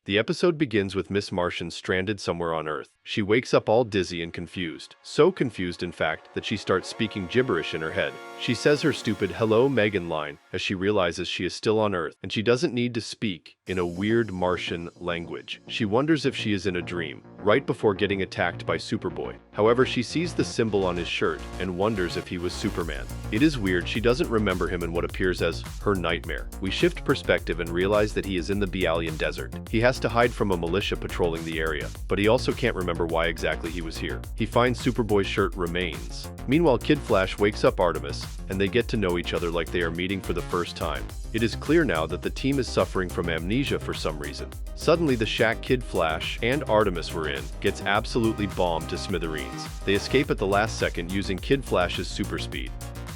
The episode begins with Miss Martian stranded somewhere on Earth. She wakes up all dizzy and confused. So confused, in fact, that she starts speaking gibberish in her head. She says her stupid "Hello, Megan" line as she realizes she is still on Earth and she doesn't need to speak in a weird Martian language. She wonders if she is in a dream, right before getting attacked by Superboy. However, she sees the symbol on his shirt and wonders if he was Superman. It is weird, she doesn't remember him in what appears as her nightmare. We shift perspective and realize that he is in the Bialyan desert. He has to hide from a militia patrolling the area, but he also can't remember why exactly he was here. He finds Superboy's shirt remains. Meanwhile, Kid Flash wakes up Artemis, and they get to know each other like they are meeting for the first time. It is clear now that the team is suffering from amnesia for some reason. Suddenly, the shack Kid Flash and Artemis were in gets absolutely bombed to smithereens. They escape at the last second using Kid Flash's super speed.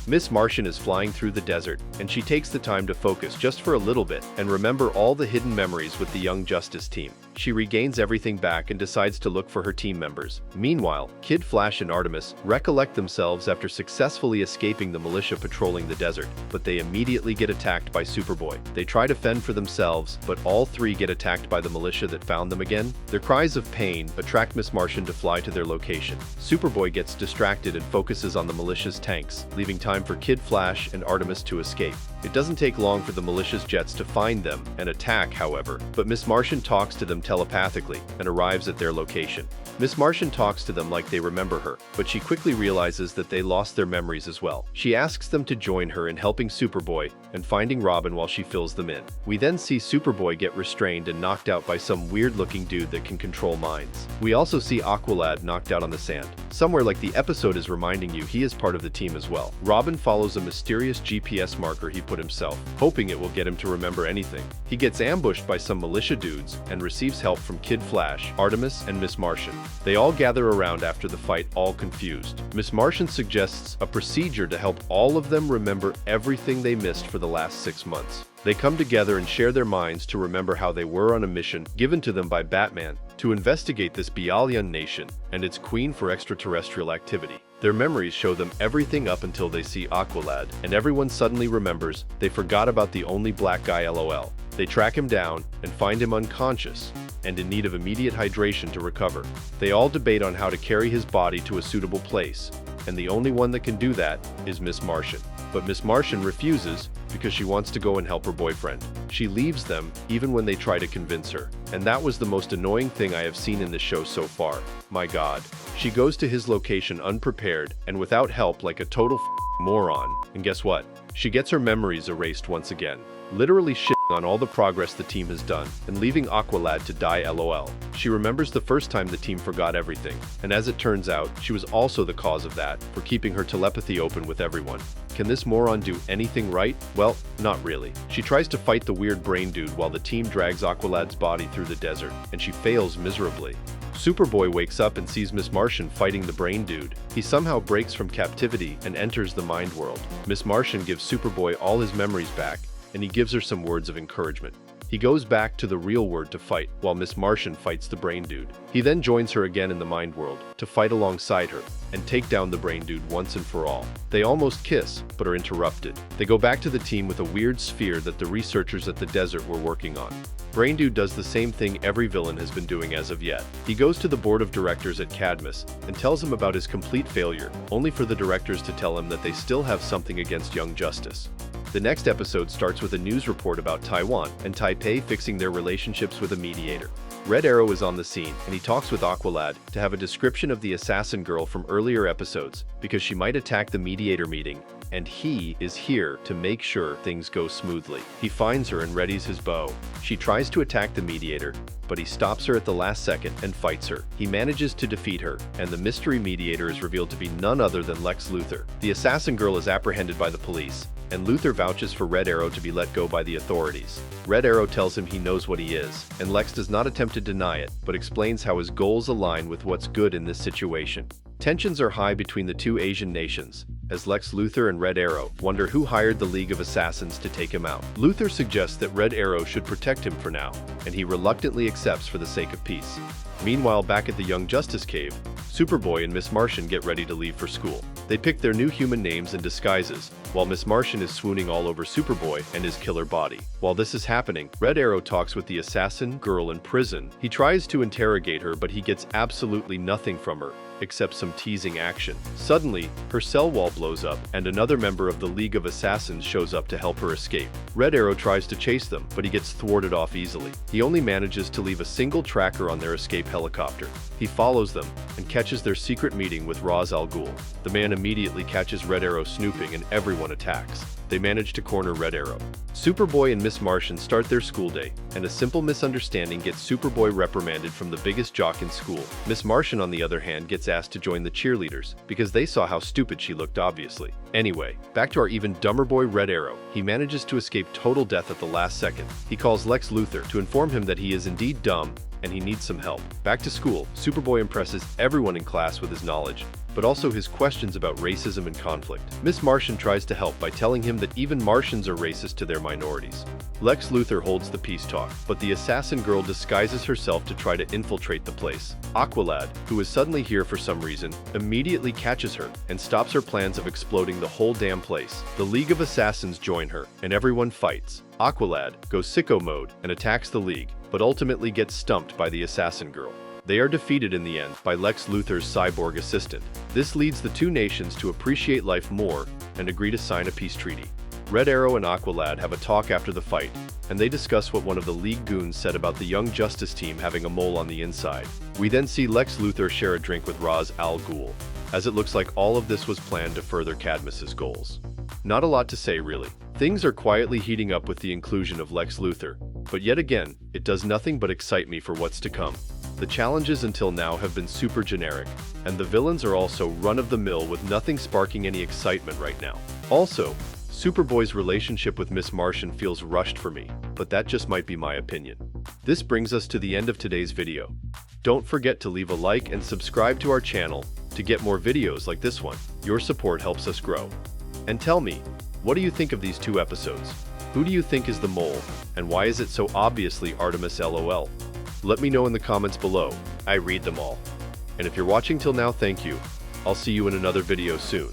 Miss Martian is flying through the desert, and she takes the time to focus just for a little bit and remember all the hidden memories with the Young Justice team. She regains everything back and decides to look for her team members. Meanwhile, Kid Flash and Artemis recollect themselves after successfully escaping the militia patrolling the desert, but they immediately get attacked by Superboy. They try to fend for themselves, but all three get attacked by the militia that found them again. Their cries of pain attract Miss Martian to fly to their location. Superboy gets distracted and focuses on the militia's tanks, leaving time for Kid Flash and Artemis to escape. It doesn't take long for the militia's jets to find them and attack, however, but Miss Martian talks to them telepathically and arrives at their location. Miss Martian talks to them like they remember her, but she quickly realizes that they lost their memories as well. She asks them to join her in helping Superboy and finding Robin while she fills them in. We then see Superboy get restrained and knocked out by some weird-looking dude that can control minds. We also see Aqualad knocked out on the sand. Somewhere like the episode is reminding you he is part of the team as well. Robin follows a mysterious GPS marker he put himself, hoping it will get him to remember anything. He gets ambushed by some militia dudes and receives help from Kid Flash, Artemis, and Miss Martian. They all gather around after the fight, all confused. Miss Martian suggests a procedure to help all of them remember everything they missed for the last 6 months. They come together and share their minds to remember how they were on a mission given to them by Batman to investigate this Bialyan nation and its queen for extraterrestrial activity. Their memories show them everything up until they see Aqualad, and everyone suddenly remembers they forgot about the only black guy, LOL. They track him down and find him unconscious and in need of immediate hydration to recover. They all debate on how to carry his body to a suitable place, and the only one that can do that is Miss Martian. But Miss Martian refuses because she wants to go and help her boyfriend. She leaves them even when they try to convince her. And that was the most annoying thing I have seen in this show so far. My god. She goes to his location unprepared and without help like a total moron. And guess what? She gets her memories erased once again. Literally shitting on all the progress the team has done and leaving Aqualad to die, LOL. She remembers the first time the team forgot everything, and as it turns out, she was also the cause of that, for keeping her telepathy open with everyone. Can this moron do anything right? Well, not really. She tries to fight the weird brain dude while the team drags Aqualad's body through the desert, and she fails miserably. Superboy wakes up and sees Miss Martian fighting the brain dude. He somehow breaks from captivity and enters the mind world. Miss Martian gives Superboy all his memories back, and he gives her some words of encouragement. He goes back to the real world to fight, while Miss Martian fights the brain dude. He then joins her again in the mind world to fight alongside her and take down the brain dude once and for all. They almost kiss, but are interrupted. They go back to the team with a weird sphere that the researchers at the desert were working on. Brain Dude does the same thing every villain has been doing as of yet. He goes to the board of directors at Cadmus and tells them about his complete failure, only for the directors to tell him that they still have something against Young Justice. The next episode starts with a news report about Taiwan and Taipei fixing their relationships with a mediator. Red Arrow is on the scene, and he talks with Aqualad to have a description of the assassin girl from earlier episodes, because she might attack the mediator meeting, and he is here to make sure things go smoothly. He finds her and readies his bow. She tries to attack the mediator, but he stops her at the last second and fights her. He manages to defeat her, and the mystery mediator is revealed to be none other than Lex Luthor. The assassin girl is apprehended by the police, and Luthor vouches for Red Arrow to be let go by the authorities. Red Arrow tells him he knows what he is, and Lex does not attempt to deny it, but explains how his goals align with what's good in this situation. Tensions are high between the two Asian nations, as Lex Luthor and Red Arrow wonder who hired the League of Assassins to take him out. Luthor suggests that Red Arrow should protect him for now, and he reluctantly accepts for the sake of peace. Meanwhile, back at the Young Justice Cave, Superboy and Miss Martian get ready to leave for school. They pick their new human names and disguises, while Miss Martian is swooning all over Superboy and his killer body. While this is happening, Red Arrow talks with the assassin girl in prison. He tries to interrogate her, but he gets absolutely nothing from her, except some teasing action. Suddenly, her cell wall blows up, and another member of the League of Assassins shows up to help her escape. Red Arrow tries to chase them, but he gets thwarted off easily. He only manages to leave a single tracker on their escape helicopter. He follows them and catches their secret meeting with Ra's al Ghul. The man immediately catches Red Arrow snooping, and everyone attacks. They manage to corner Red Arrow. Superboy and Miss Martian start their school day, and a simple misunderstanding gets Superboy reprimanded from the biggest jock in school. Miss Martian, on the other hand, gets asked to join the cheerleaders, because they saw how stupid she looked, obviously. Anyway, back to our even dumber boy Red Arrow. He manages to escape total death at the last second. He calls Lex Luthor to inform him that he is indeed dumb, and he needs some help. Back to school, Superboy impresses everyone in class with his knowledge, but also his questions about racism and conflict. Miss Martian tries to help by telling him that even Martians are racist to their minorities. Lex Luthor holds the peace talk, but the assassin girl disguises herself to try to infiltrate the place. Aqualad, who is suddenly here for some reason, immediately catches her and stops her plans of exploding the whole damn place. The League of Assassins join her, and everyone fights. Aqualad goes sicko mode and attacks the League, but ultimately gets stumped by the assassin girl. They are defeated in the end by Lex Luthor's cyborg assistant. This leads the two nations to appreciate life more and agree to sign a peace treaty. Red Arrow and Aqualad have a talk after the fight, and they discuss what one of the League goons said about the Young Justice team having a mole on the inside. We then see Lex Luthor share a drink with Ra's al Ghul, as it looks like all of this was planned to further Cadmus's goals. Not a lot to say, really. Things are quietly heating up with the inclusion of Lex Luthor, but yet again, it does nothing but excite me for what's to come. The challenges until now have been super generic, and the villains are also run-of-the-mill with nothing sparking any excitement right now. Also, Superboy's relationship with Miss Martian feels rushed for me, but that just might be my opinion. This brings us to the end of today's video. Don't forget to leave a like and subscribe to our channel to get more videos like this one. Your support helps us grow. And tell me, what do you think of these two episodes? Who do you think is the mole, and why is it so obviously Artemis LOL? Let me know in the comments below. I read them all. And if you're watching till now, thank you. I'll see you in another video soon.